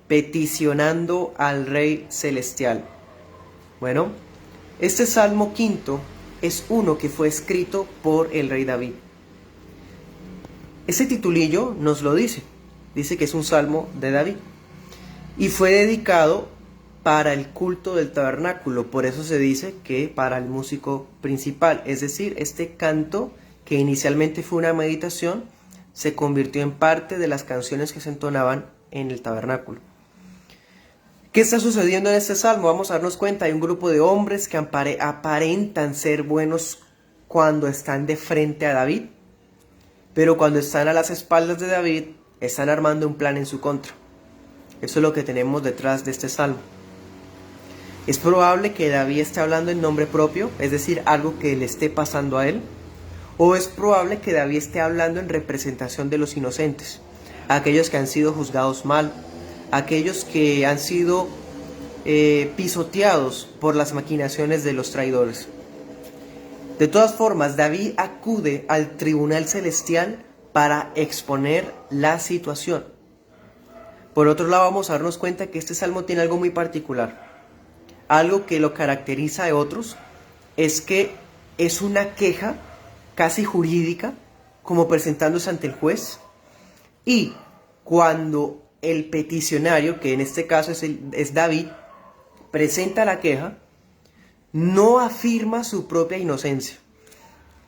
peticionando al Rey Celestial. Bueno, este Salmo quinto es uno que fue escrito por el rey David. Ese titulillo nos lo dice que es un salmo de David y fue dedicado para el culto del tabernáculo, por eso se dice que para el músico principal, es decir, este canto que inicialmente fue una meditación se convirtió en parte de las canciones que se entonaban en el tabernáculo. ¿Qué está sucediendo en este salmo? Vamos a darnos cuenta, hay un grupo de hombres que aparentan ser buenos cuando están de frente a David, pero cuando están a las espaldas de David, están armando un plan en su contra. Eso es lo que tenemos detrás de este salmo. Es probable que David esté hablando en nombre propio, es decir, algo que le esté pasando a él, o es probable que David esté hablando en representación de los inocentes, aquellos que han sido juzgados mal, aquellos que han sido pisoteados por las maquinaciones de los traidores. De todas formas, David acude al tribunal celestial para exponer la situación. Por otro lado, vamos a darnos cuenta que este salmo tiene algo muy particular. Algo que lo caracteriza de otros es que es una queja casi jurídica, como presentándose ante el juez, y cuando el peticionario, que en este caso es David, presenta la queja, no afirma su propia inocencia,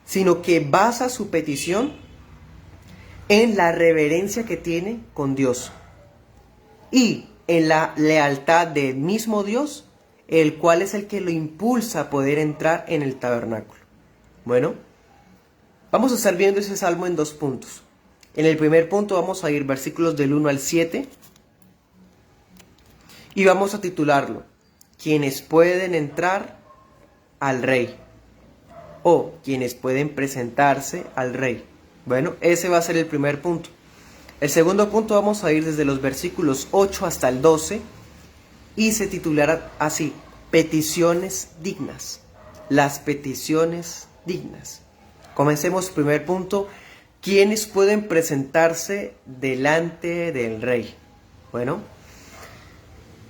sino que basa su petición en la reverencia que tiene con Dios y en la lealtad del mismo Dios, el cual es el que lo impulsa a poder entrar en el tabernáculo. Bueno, vamos a estar viendo ese salmo en dos puntos. En el primer punto vamos a ir versículos del 1 al 7 y vamos a titularlo ¿Quienes pueden entrar al rey? O quienes pueden presentarse al rey. Bueno, ese va a ser el primer punto. El segundo punto vamos a ir desde los versículos 8 hasta el 12 y se titulará así: peticiones dignas. Las peticiones dignas. Comencemos, primer punto: ¿quiénes pueden presentarse delante del rey? Bueno,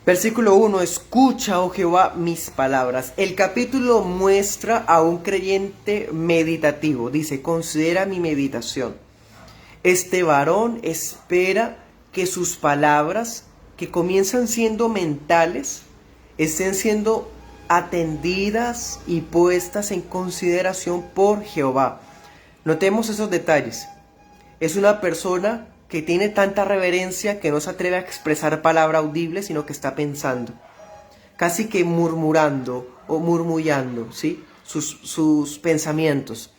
versículo 1: escucha, oh Jehová, mis palabras. El capítulo muestra a un creyente meditativo. Dice: considera mi meditación. Este varón espera que sus palabras, que comienzan siendo mentales, estén siendo atendidas y puestas en consideración por Jehová. Notemos esos detalles. Es una persona que tiene tanta reverencia que no se atreve a expresar palabra audible, sino que está pensando, casi que murmurando o murmullando, ¿sí? sus pensamientos.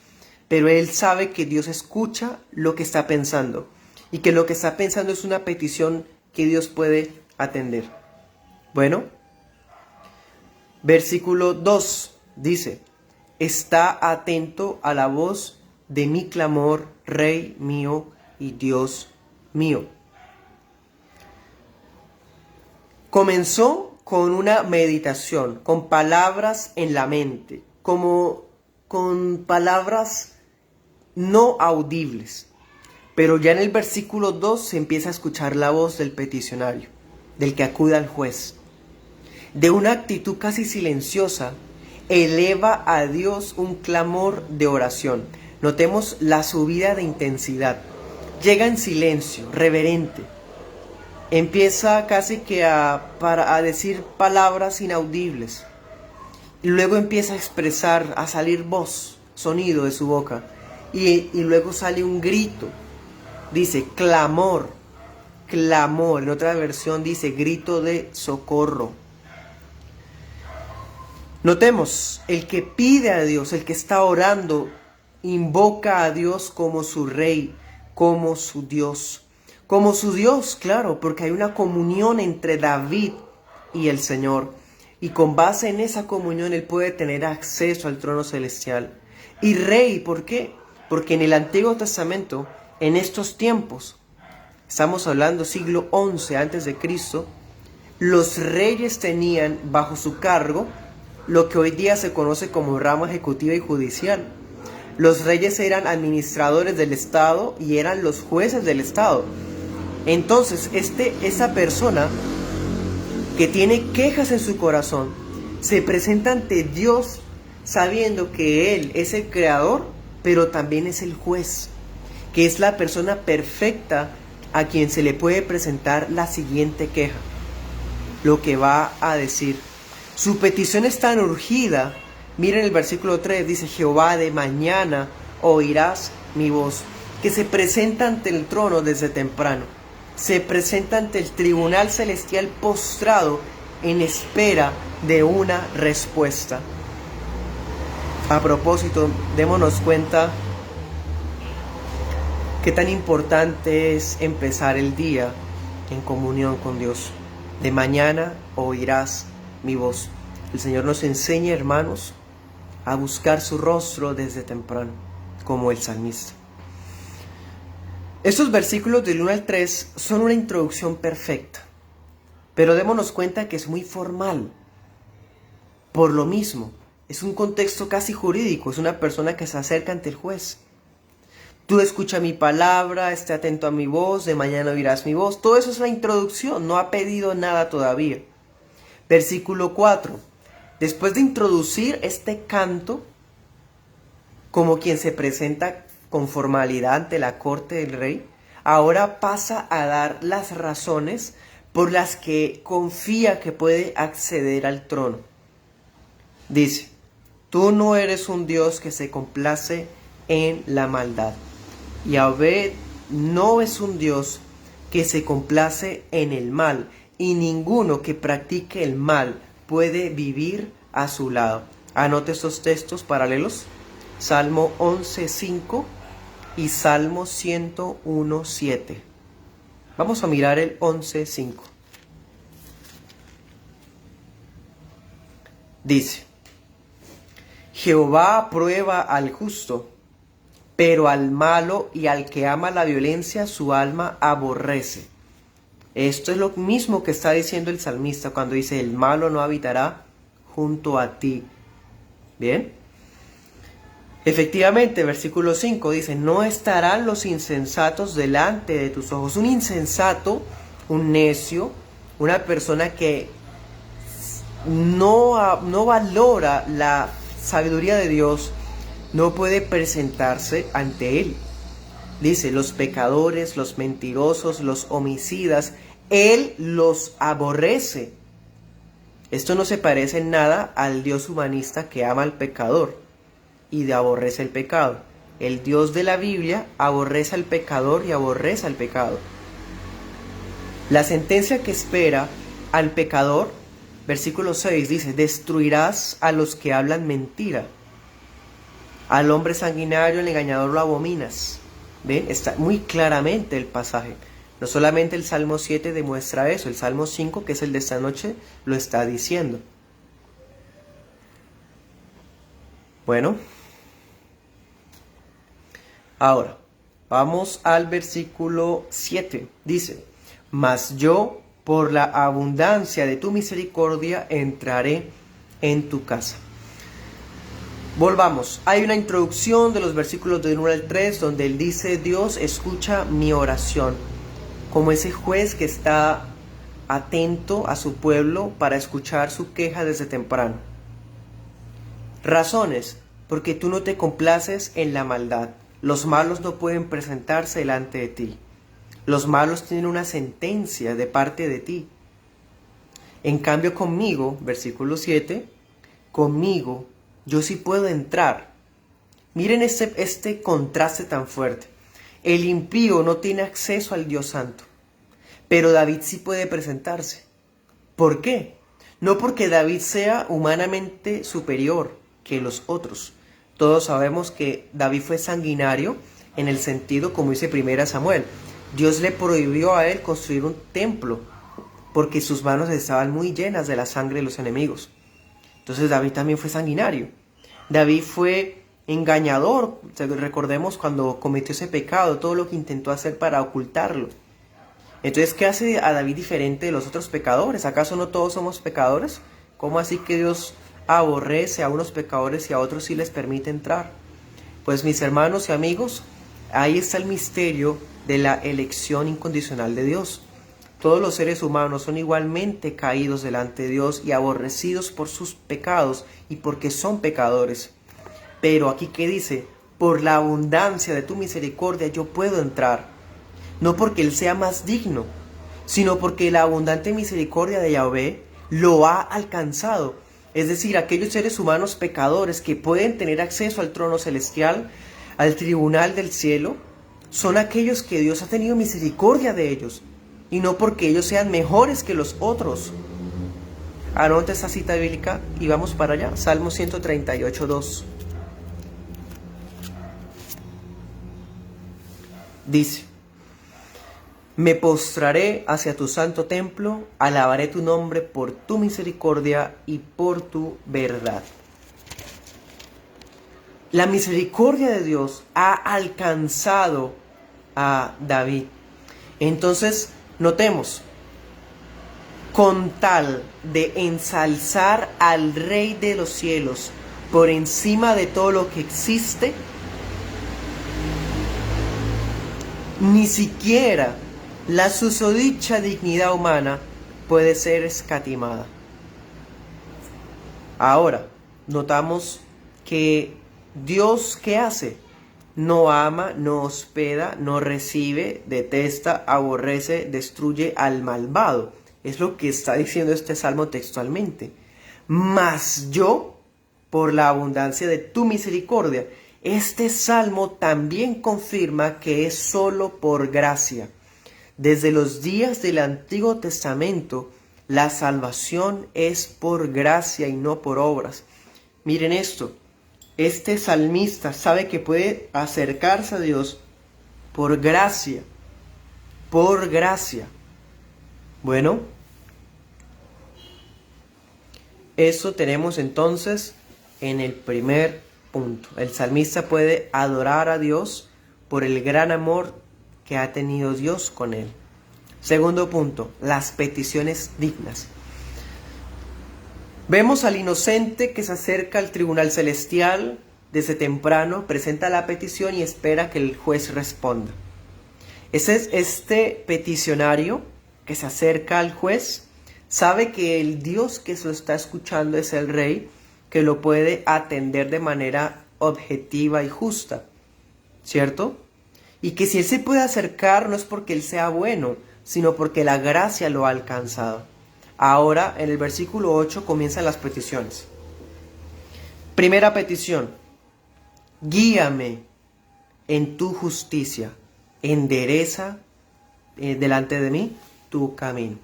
Pero él sabe que Dios escucha lo que está pensando y que lo que está pensando es una petición que Dios puede atender. Bueno, versículo 2 dice: está atento a la voz de mi clamor, Rey mío y Dios mío. Comenzó con una meditación, con palabras en la mente, como con palabras no audibles. Pero ya en el versículo 2 se empieza a escuchar la voz del peticionario, del que acude al juez. De una actitud casi silenciosa, eleva a Dios un clamor de oración. Notemos la subida de intensidad. Llega en silencio, reverente. Empieza casi que a decir palabras inaudibles. Y luego empieza a expresar, a salir voz, sonido de su boca. Y luego sale un grito. Dice clamor, clamor. En otra versión dice grito de socorro. Notemos, el que pide a Dios, el que está orando, invoca a Dios como su rey, como su Dios. Como su Dios, claro, porque hay una comunión entre David y el Señor. Y con base en esa comunión él puede tener acceso al trono celestial. Y rey, ¿por qué? Porque en el Antiguo Testamento, en estos tiempos, estamos hablando siglo XI antes de Cristo, los reyes tenían bajo su cargo lo que hoy día se conoce como rama ejecutiva y judicial. Los reyes eran administradores del Estado y eran los jueces del Estado. Entonces, esa persona que tiene quejas en su corazón, se presenta ante Dios sabiendo que Él es el creador, pero también es el juez, que es la persona perfecta a quien se le puede presentar la siguiente queja, lo que va a decir. Su petición es tan urgida. Miren el versículo 3, dice: Jehová, de mañana oirás mi voz, que se presenta ante el trono desde temprano. Se presenta ante el tribunal celestial postrado en espera de una respuesta. A propósito, démonos cuenta qué tan importante es empezar el día en comunión con Dios. De mañana oirás mi voz. El Señor nos enseña, hermanos, a buscar su rostro desde temprano, como el salmista. Estos versículos del 1 al 3 son una introducción perfecta, pero démonos cuenta que es muy formal. Por lo mismo, es un contexto casi jurídico, es una persona que se acerca ante el juez. Tú escucha mi palabra, esté atento a mi voz, de mañana oirás mi voz. Todo eso es la introducción, no ha pedido nada todavía. Versículo 4. Después de introducir este canto, como quien se presenta con formalidad ante la corte del rey, ahora pasa a dar las razones por las que confía que puede acceder al trono. Dice: tú no eres un Dios que se complace en la maldad. Yahvé no es un Dios que se complace en el mal, y ninguno que practique el mal puede vivir a su lado. Anote estos textos paralelos: Salmo 11:5 y Salmo 101:7. Vamos a mirar el 11:5. Dice: Jehová aprueba al justo, pero al malo y al que ama la violencia su alma aborrece. Esto es lo mismo que está diciendo el salmista cuando dice: el malo no habitará junto a ti. Bien. Efectivamente, versículo 5 dice: no estarán los insensatos delante de tus ojos. Un insensato, un necio, una persona que no valora la sabiduría de Dios, no puede presentarse ante Él. Dice: los pecadores, los mentirosos, los homicidas, Él los aborrece. Esto no se parece en nada al Dios humanista que ama al pecador y aborrece el pecado. El Dios de la Biblia aborrece al pecador y aborrece al pecado. La sentencia que espera al pecador, versículo 6 dice: destruirás a los que hablan mentira. Al hombre sanguinario, el engañador, lo abominas. ¿Ven? Está muy claramente el pasaje. No solamente el Salmo 7 demuestra eso, el Salmo 5, que es el de esta noche, lo está diciendo. Bueno, ahora vamos al versículo 7. Dice: mas yo, por la abundancia de tu misericordia, entraré en tu casa. Volvamos, hay una introducción de los versículos del 1 al 3 donde él dice: Dios escucha mi oración, como ese juez que está atento a su pueblo para escuchar su queja desde temprano. Razones: porque tú no te complaces en la maldad. Los malos no pueden presentarse delante de ti. Los malos tienen una sentencia de parte de ti. En cambio conmigo, versículo 7, conmigo yo sí puedo entrar. Miren este contraste tan fuerte. El impío no tiene acceso al Dios Santo, pero David sí puede presentarse. ¿Por qué? No porque David sea humanamente superior que los otros. Todos sabemos que David fue sanguinario en el sentido, como dice 1 Samuel. Dios le prohibió a él construir un templo porque sus manos estaban muy llenas de la sangre de los enemigos. Entonces David también fue sanguinario. David fue engañador. Recordemos cuando cometió ese pecado, todo lo que intentó hacer para ocultarlo. Entonces, ¿qué hace a David diferente de los otros pecadores? ¿Acaso no todos somos pecadores? ¿Cómo así que Dios aborrece a unos pecadores y a otros sí les permite entrar? Pues mis hermanos y amigos, ahí está el misterio de la elección incondicional de Dios. Todos los seres humanos son igualmente caídos delante de Dios y aborrecidos por sus pecados y porque son pecadores. Pero aquí que dice, por la abundancia de tu misericordia yo puedo entrar. No porque Él sea más digno, sino porque la abundante misericordia de Yahvé lo ha alcanzado. Es decir, aquellos seres humanos pecadores que pueden tener acceso al trono celestial, al tribunal del cielo, son aquellos que Dios ha tenido misericordia de ellos, y no porque ellos sean mejores que los otros. Anota esta cita bíblica y vamos para allá. Salmo 138:2. Dice: me postraré hacia tu santo templo, alabaré tu nombre por tu misericordia y por tu verdad. La misericordia de Dios ha alcanzado a David. Entonces, notemos, con tal de ensalzar al Rey de los cielos por encima de todo lo que existe, ni siquiera la susodicha dignidad humana puede ser escatimada. Ahora, notamos que Dios, ¿qué hace? No ama, no hospeda, no recibe, detesta, aborrece, destruye al malvado. Es lo que está diciendo este salmo textualmente. Mas yo, por la abundancia de tu misericordia. Este salmo también confirma que es solo por gracia. Desde los días del Antiguo Testamento, la salvación es por gracia y no por obras. Miren esto. Este salmista sabe que puede acercarse a Dios por gracia. Por gracia. Bueno, eso tenemos entonces en el primer punto. El salmista puede adorar a Dios por el gran amor que ha tenido Dios con él. Segundo punto, las peticiones dignas. Vemos al inocente que se acerca al tribunal celestial desde temprano, presenta la petición y espera que el juez responda. Este peticionario que se acerca al juez sabe que el Dios que se lo está escuchando es el Rey, que lo puede atender de manera objetiva y justa, ¿cierto? Y que si él se puede acercar no es porque él sea bueno, sino porque la gracia lo ha alcanzado. Ahora, en el versículo 8 comienzan las peticiones. Primera petición: guíame en tu justicia, endereza delante de mí tu camino.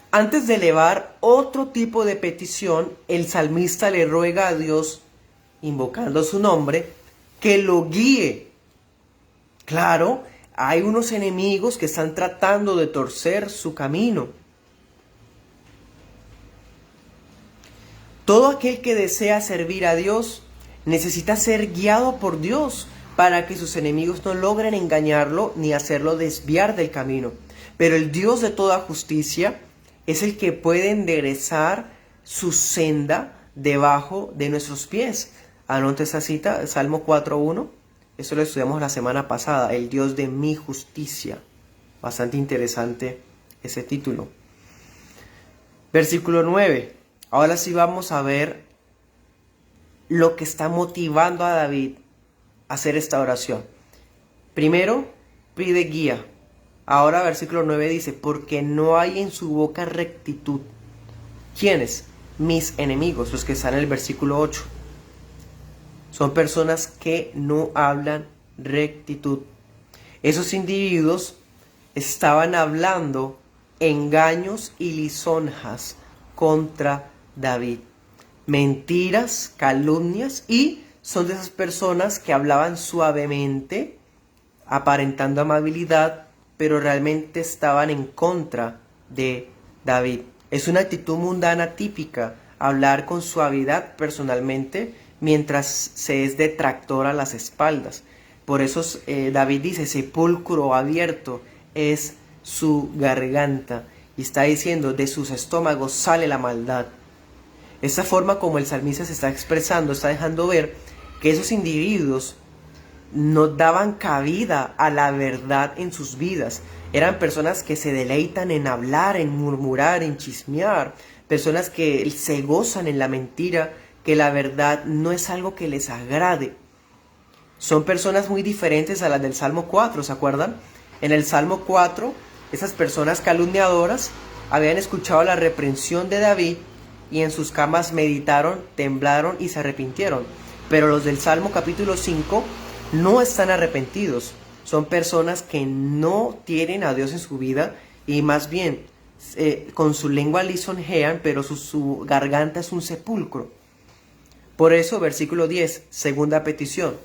Antes de elevar otro tipo de petición, el salmista le ruega a Dios, invocando su nombre, que lo guíe. Claro, hay unos enemigos que están tratando de torcer su camino. Todo aquel que desea servir a Dios necesita ser guiado por Dios para que sus enemigos no logren engañarlo ni hacerlo desviar del camino. Pero el Dios de toda justicia es el que puede enderezar su senda debajo de nuestros pies. Anote esa cita, Salmo 4:1. Eso lo estudiamos la semana pasada. El Dios de mi justicia. Bastante interesante ese título. Versículo 9. Ahora sí vamos a ver lo que está motivando a David a hacer esta oración. Primero, pide guía. Ahora versículo 9 dice, porque no hay en su boca rectitud. ¿Quiénes? Mis enemigos, los que están en el versículo 8. Son personas que no hablan rectitud. Esos individuos estaban hablando engaños y lisonjas contra David. Mentiras, calumnias, y son de esas personas que hablaban suavemente, aparentando amabilidad, pero realmente estaban en contra de David. Es una actitud mundana típica, hablar con suavidad personalmente, mientras se es detractor a las espaldas. Por eso David dice, sepulcro abierto es su garganta. Y está diciendo, de sus estómagos sale la maldad. Esta forma como el salmista se está expresando, está dejando ver que esos individuos no daban cabida a la verdad en sus vidas. Eran personas que se deleitan en hablar, en murmurar, en chismear. Personas que se gozan en la mentira, que la verdad no es algo que les agrade. Son personas muy diferentes a las del Salmo 4, ¿se acuerdan? En el Salmo 4, esas personas calumniadoras habían escuchado la reprensión de David y en sus camas meditaron, temblaron y se arrepintieron. Pero los del Salmo capítulo 5 no están arrepentidos. Son personas que no tienen a Dios en su vida y más bien con su lengua lisonjean, pero su garganta es un sepulcro. Por eso, versículo 10, segunda petición.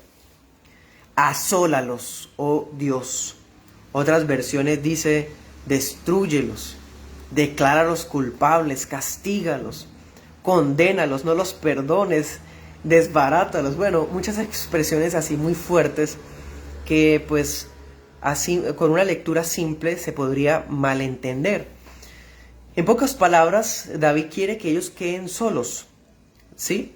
Asólalos, oh Dios. Otras versiones dice, destrúyelos, decláralos culpables, castígalos, condénalos, no los perdones, desbarátalos. Bueno, muchas expresiones así muy fuertes que pues así con una lectura simple se podría malentender. En pocas palabras, David quiere que ellos queden solos, ¿sí?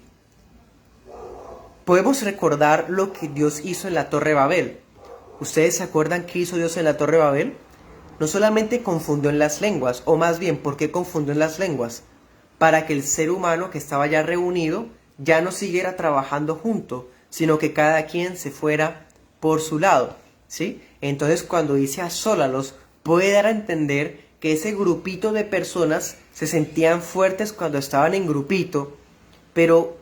Podemos recordar lo que Dios hizo en la Torre de Babel. ¿Ustedes se acuerdan qué hizo Dios en la Torre de Babel? No solamente confundió en las lenguas, o más bien, ¿por qué confundió en las lenguas? Para que el ser humano que estaba ya reunido ya no siguiera trabajando junto, sino que cada quien se fuera por su lado, ¿sí? Entonces, cuando dice asólalos, puede dar a entender que ese grupito de personas se sentían fuertes cuando estaban en grupito, pero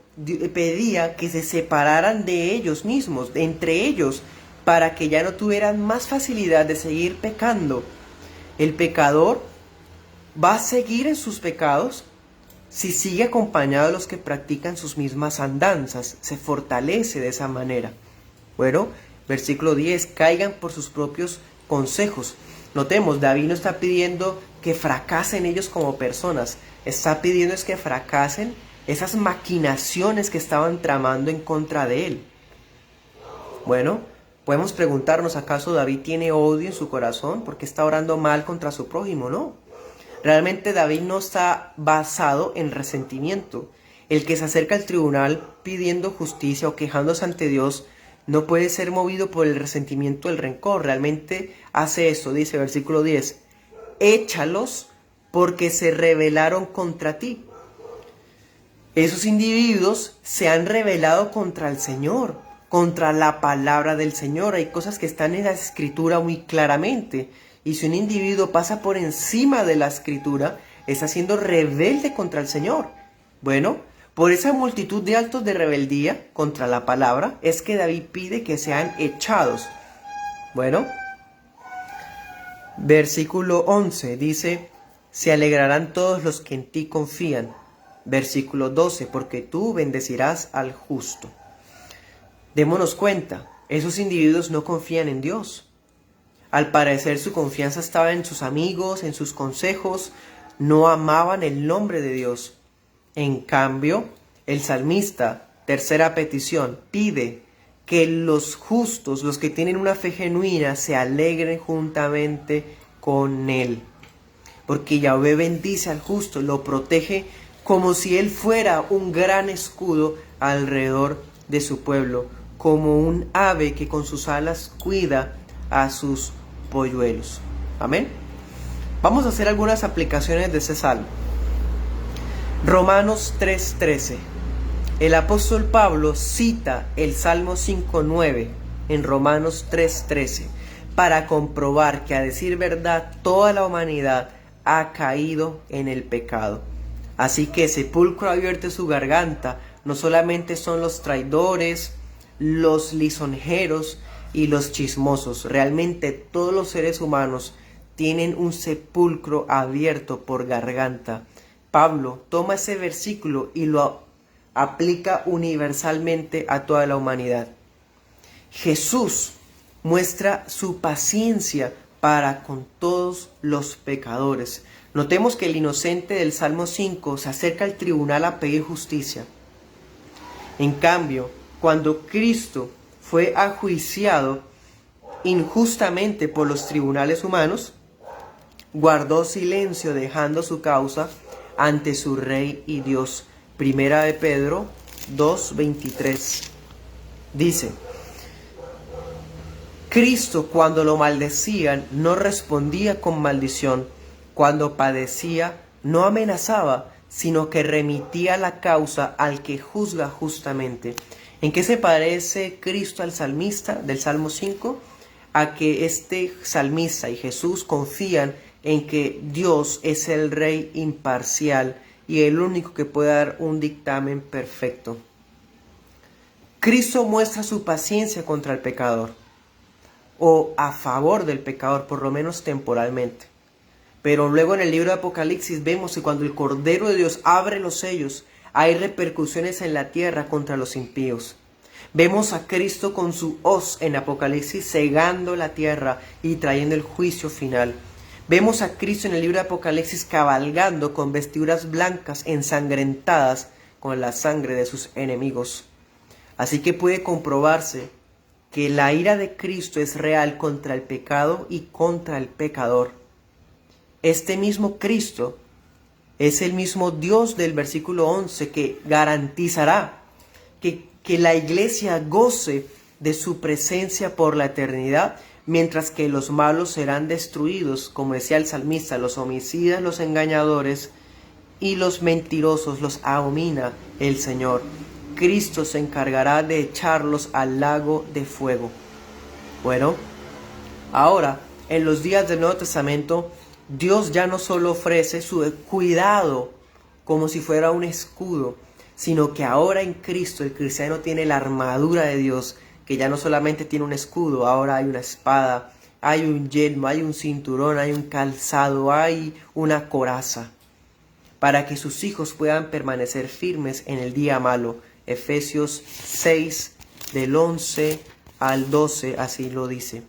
pedía que se separaran de ellos mismos, entre ellos, para que ya no tuvieran más facilidad de seguir pecando. El pecador va a seguir en sus pecados si sigue acompañado de los que practican sus mismas andanzas, se fortalece de esa manera. Bueno, versículo 10, caigan por sus propios consejos. Notemos, David no está pidiendo que fracasen ellos como personas, está pidiendo es que fracasen esas maquinaciones que estaban tramando en contra de él. Bueno, podemos preguntarnos, ¿acaso David tiene odio en su corazón porque está orando mal contra su prójimo? No. Realmente David no está basado en resentimiento. El que se acerca al tribunal pidiendo justicia o quejándose ante Dios no puede ser movido por el resentimiento o el rencor. Realmente hace esto, dice versículo 10, échalos porque se rebelaron contra ti. Esos individuos se han rebelado contra el Señor, contra la palabra del Señor. Hay cosas que están en la Escritura muy claramente. Y si un individuo pasa por encima de la Escritura, está siendo rebelde contra el Señor. Bueno, por esa multitud de actos de rebeldía contra la palabra, es que David pide que sean echados. Bueno, versículo 11 dice, se alegrarán todos los que en ti confían. Versículo 12, porque tú bendecirás al justo. Démonos cuenta, esos individuos no confían en Dios. Al parecer su confianza estaba en sus amigos, en sus consejos, no amaban el nombre de Dios. En cambio, el salmista, tercera petición, pide que los justos, los que tienen una fe genuina, se alegren juntamente con él. Porque Yahvé bendice al justo, lo protege como si él fuera un gran escudo alrededor de su pueblo, como un ave que con sus alas cuida a sus polluelos. Amén. Vamos a hacer algunas aplicaciones de ese salmo. Romanos 3:13. El apóstol Pablo cita el Salmo 5:9 en Romanos 3:13 para comprobar que, a decir verdad, toda la humanidad ha caído en el pecado. Así que sepulcro abierto su garganta no solamente son los traidores, los lisonjeros y los chismosos. Realmente todos los seres humanos tienen un sepulcro abierto por garganta. Pablo toma ese versículo y lo aplica universalmente a toda la humanidad. Jesús muestra su paciencia para con todos los pecadores. Notemos que el inocente del Salmo 5 se acerca al tribunal a pedir justicia. En cambio, cuando Cristo fue ajuiciado injustamente por los tribunales humanos, guardó silencio dejando su causa ante su Rey y Dios. Primera de Pedro 2:23 dice, Cristo, cuando lo maldecían, no respondía con maldición. Cuando padecía, no amenazaba, sino que remitía la causa al que juzga justamente. ¿En qué se parece Cristo al salmista del Salmo 5? A que este salmista y Jesús confían en que Dios es el Rey imparcial y el único que puede dar un dictamen perfecto. Cristo muestra su paciencia contra el pecador, o a favor del pecador, por lo menos temporalmente. Pero luego en el libro de Apocalipsis vemos que cuando el Cordero de Dios abre los sellos, hay repercusiones en la tierra contra los impíos. Vemos a Cristo con su hoz en Apocalipsis cegando la tierra y trayendo el juicio final. Vemos a Cristo en el libro de Apocalipsis cabalgando con vestiduras blancas ensangrentadas con la sangre de sus enemigos. Así que puede comprobarse que la ira de Cristo es real contra el pecado y contra el pecador. Este mismo Cristo es el mismo Dios del versículo 11 que garantizará que la iglesia goce de su presencia por la eternidad, mientras que los malos serán destruidos, como decía el salmista, los homicidas, los engañadores y los mentirosos los abomina el Señor. Cristo se encargará de echarlos al lago de fuego. Bueno, ahora, en los días del Nuevo Testamento, Dios ya no solo ofrece su cuidado como si fuera un escudo, sino que ahora en Cristo el cristiano tiene la armadura de Dios, que ya no solamente tiene un escudo, ahora hay una espada, hay un yelmo, hay un cinturón, hay un calzado, hay una coraza, para que sus hijos puedan permanecer firmes en el día malo. Efesios 6, del 11 al 12, así lo dice.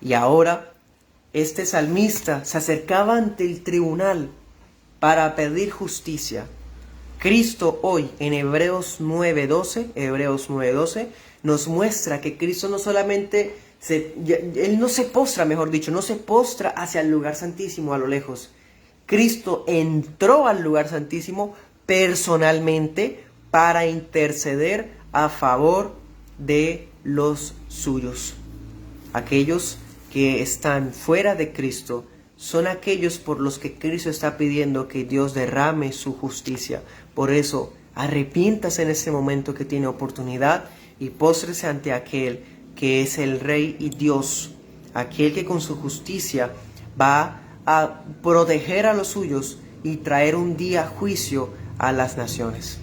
Y ahora, este salmista se acercaba ante el tribunal para pedir justicia. Cristo hoy, en Hebreos 9:12, nos muestra que Cristo no solamente, Él no se postra, mejor dicho, no se postra hacia el lugar santísimo a lo lejos. Cristo entró al lugar santísimo personalmente para interceder a favor de los suyos. Aquellos que están fuera de Cristo son aquellos por los que Cristo está pidiendo que Dios derrame su justicia. Por eso, arrepiéntase en este momento que tiene oportunidad y póstrese ante aquel que es el Rey y Dios, aquel que con su justicia va a proteger a los suyos y traer un día juicio a las naciones.